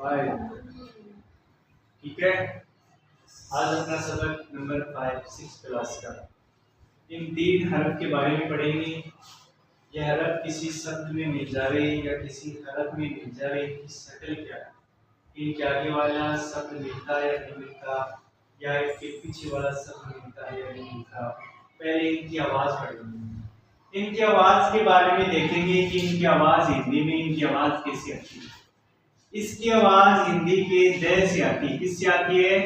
5। ठीक है, आज अपना सबक नंबर 5 6 क्लास का इन 3 हरफ के बारे में पढ़ेंगे। यह हरफ किसी शब्द में मिल जावे या किसी हरफ में मिल जावे, इसकी शक्ल क्या है, इनके आगे वाला शब्द मिलता है या नहीं मिलता, या इसके पीछे वाला शब्द मिलता है या नहीं मिलता। पहले इनकी आवाज पढ़ेंगे। इनकी आवाज के बारे में देखेंगे कि इनकी आवाज हिंदी में इनकी आवाज कैसी आती है। इसकी आवाज हिंदी के द से आती है। किससे आती है?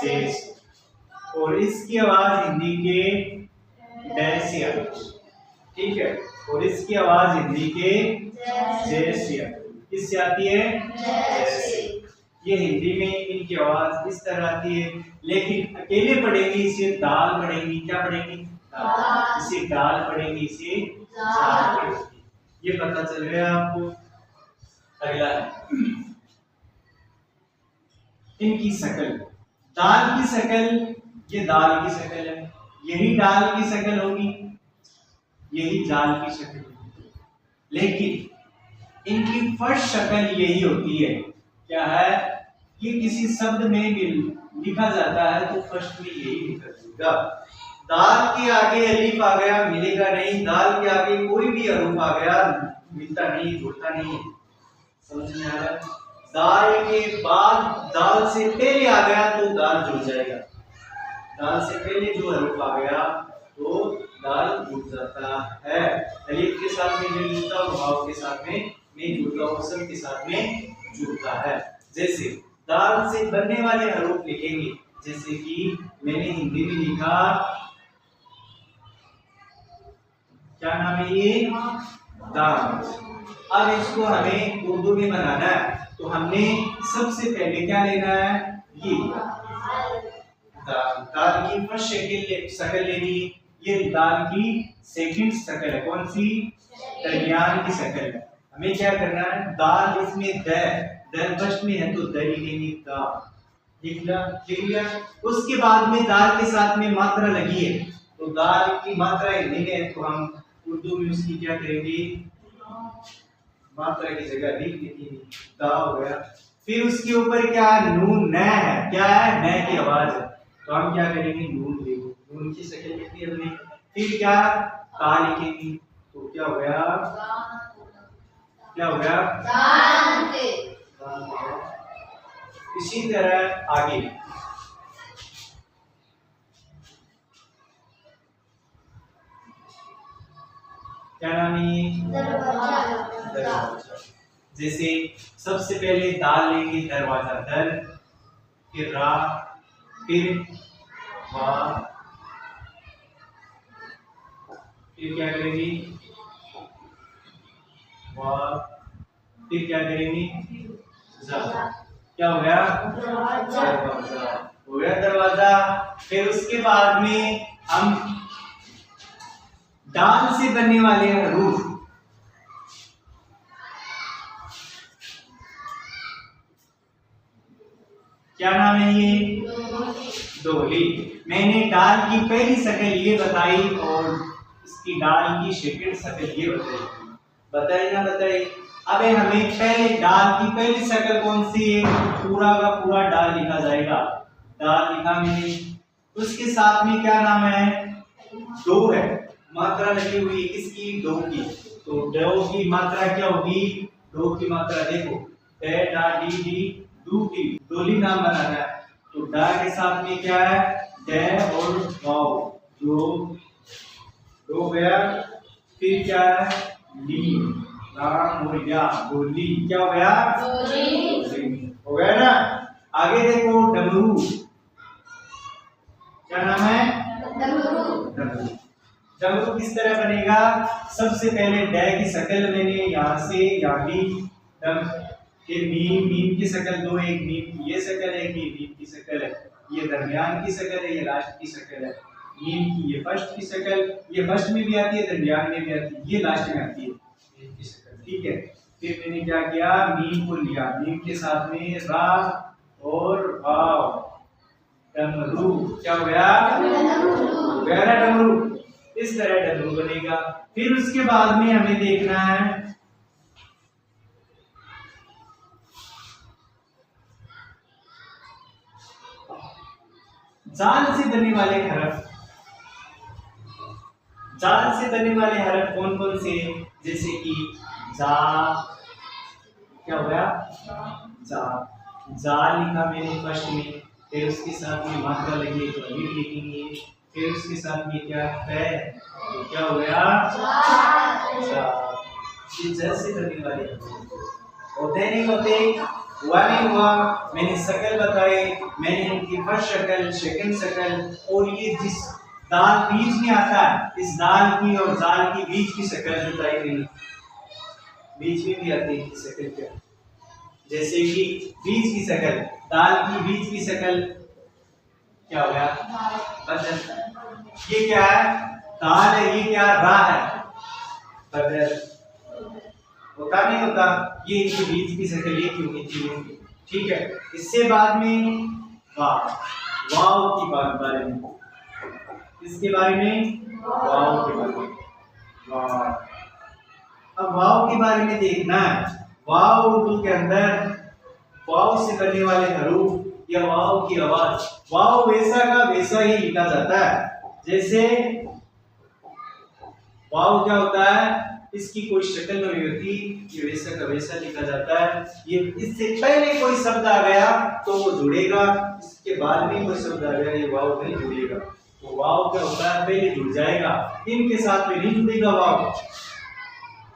से। और इसकी आवाज हिंदी के ड से आती है। ठीक है, और इसकी आवाज हिंदी के जे से आती है। किससे आती है? जैसे। ये हिंदी में इनकी आवाज इस तरह आती है, लेकिन अकेले पढ़ेंगे इसे दाल पढ़ेंगे। क्या पढ़ेंगे? दाल। इसे दाल पढ़ेंगे, इसे दाल पढ़ेंगे। ये पता चल रहा है आपको। अगला है इनकी शक्ल। दाल की शक्ल, ये दाल की शक्ल है, यही दाल की शक्ल होगी, यही दाल की शक्ल होगी। लेकिन इनकी फर्स्ट शक्ल यही होती है। क्या है? ये किसी शब्द में लिखा जाता है तो फर्स्ट में यही लिखा जाएगा। दाल के आगे अलीफ आ गया, मिलेगा नहीं। दाल के आगे कोई भी हरूफ आ गया, मिलता नहीं, जुड़ता नहीं। समझ में आ रहा है? दाल के बाद दाल से पहले आ गया तो दाल जुड़ जाएगा। दाल से पहले जो हरूफ आ गया तो दाल जुड़ जाता है। अलीफ के साथ में नहीं जुड़ता, वाव के साथ में नहीं जुड़ता, वसल के साथ में जुड़ता है। जैसे दाल से बनने वाले हरूफ लिखेंगे, जैसे कि मैंने हिंदी में लिखा, क्या नाम है ये? दाल। अब इसको हमें उर्दू में बनाना है तो हमने सबसे पहले क्या लेना है? ये दाल। दाल की फर्स्ट शक्ल लेनी। ये दाल की सेकंड शक्ल है। कौन सी? दरमियान की शक्ल है। हमें क्या करना है? दाल इसमें द फर्स्ट में है तो द लिखेंगे, दा। लिख लिया। उसके बाद में दाल के साथ में मात्रा लगी है तो दाल की मात्रा नहीं है तो हम उर्दू में उसकी क्या करेंगे? मात्रा की जगह लिखेंगे, दा हो गया। फिर उसके ऊपर क्या? नून, न है। क्या है? न की आवाज है तो हम क्या करेंगे? नून लेंगे। नून की शक्ल लिखी हमने। फिर क्या? ता लिखेंगे तो क्या हो गया? क्या हो गया? इसी तरह आगे क्या नाम है? दरवाजा। जैसे सबसे पहले दाल लेंगे, दरवाजा, दर, फिर रा, फिर वा, फिर क्या करेंगे? वा, फिर क्या करेंगे? जा। क्या हो गया? दरवाजा। हो गया दरवाजा। फिर उसके बाद में हम दाल से बनने वाले हरूफ, क्या नाम है ये? दोली। मैंने दाल की पहली शक्ल ये बताई और इसकी दाल की सेकंड शक्ल ये बताई। बताई ना बताई? अब हमें पहले दाल की पहली शक्ल कौन सी है? पूरा का पूरा दाल लिखा जाएगा। दाल लिखा मैंने। उसके साथ में क्या नाम है? दो है। मात्रा लगी हुई किसकी? दो की। तो दो की मात्रा क्या होगी? दो की मात्रा देखो, ड, डा, डी, डी, दू की। दोली नाम बनाना है तो डा के साथ में क्या है? ड और वाव, दो गया। फिर क्या है? ली, राम और या, दोली। क्या हो गया? हो गया ना? आगे देखो, डमरू। क्या नाम है? डमरू। डमरू किस तरह बनेगा? सबसे पहले ड की शक्ल मैंने यहाँ से यहाँ ली, फिर मीम, मीम की शक्ल दो, एक मीम की ये शक्ल है, ये मीम की शक्ल है, ये दरमियान की शक्ल है, ये लास्ट की शक्ल है। मीम की ये फर्स्ट की शक्ल, ये फर्स्ट में भी आती है, दरमियान में भी आती है, ये लास्ट में आती है मीम की शक्ल। ठीक है, फिर मैंने क्या किया? मीम को लिया, मीम के साथ में रा और वाव, डमरू। क्या हो गया? डमरू। इस तरह डमरू बनेगा। फिर उसके बाद में हमें देखना है जाल से बनने वाले हरफ, जाल से बनने वाले हरफ कौन कौन से? जैसे कि जा, क्या हो गया? जा, जा लिखा मैंने फर्स्ट में, फिर उसके साथ में मात्रा लगी है तो अलिफ लिखेंगे, फिर उसके साथ में क्या है, तो क्या हो गया? जा। ये जैसे बनने वाले होते नहीं होते, हुआ नहीं हुआ, मैंने शक्ल बताए, मैंने इनकी फर्स्ट शक्ल, सेकंड शक्ल, और ये जिस दाल बीच में आता है, इस दाल की और जाल की बीच की शक्ल बताई गई, बीच में भी आती है शक्ल क्या, जैसे कि बीच की शक्ल, दाल की बीच की शक्ल क्या हो गया? बदल। ये क्या है? दाल है, ये क्या? रा है, बदल। होता नहीं होता, ये इनके बीच की शक्ल ये क्यों होती? ठीक है। इससे बाद में वाव, वाव की बारे में, इसके बारे में वाव के बारे में, वाव। अब वाव के बारे में देखना है, वाव उर्दू के अंदर वाव से बनने वाले हरूफ या वाव की आवाज, वाव वैसा का वैसा ही लिखा जाता है। जैसे वाव क्या होता है, इसकी कोई शक्ल नहीं होती, ये वैसा का वैसा लिखा जाता है। ये इससे पहले कोई शब्द आ गया तो वो जुड़ेगा, इसके बाद में कोई शब्द आ गया ये वाव नहीं जुड़ेगा। तो वाव क्या होता है, पहले जुड़ जाएगा, इनके साथ में नहीं जुड़ेगा वाव,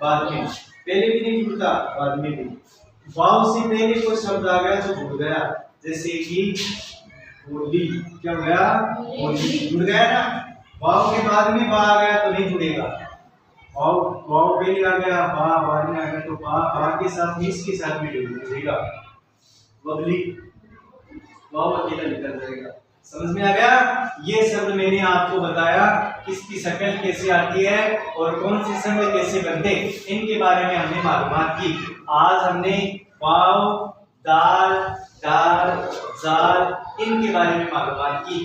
बाद में, पहले भी नहीं जुड़ता, बाद में भी। वाव से पहले कोई शब्द आ गया तो जुड़ गया, जैसे कि होली, क्या हो गया? होली, जुड़ गया ना। वाव के बाद में बा आ गया तो नहीं जुड़ेगा, वाव, वाव पहले आ गया, बा बाद में आ गया तो बा के साथ में इसके साथ में जुड़ेगा, बबली, वाव अकेला निकल जाएगा। समझ में आ गया? ये शब्द मैंने आपको बताया, इसकी शक्ल कैसे आती है और कौन से शब्द कैसे बनते, इनके बारे में हमने मालूमात की। आज हमने वाव, दाल, दाल, जाल, इनके बारे में मालूमात की।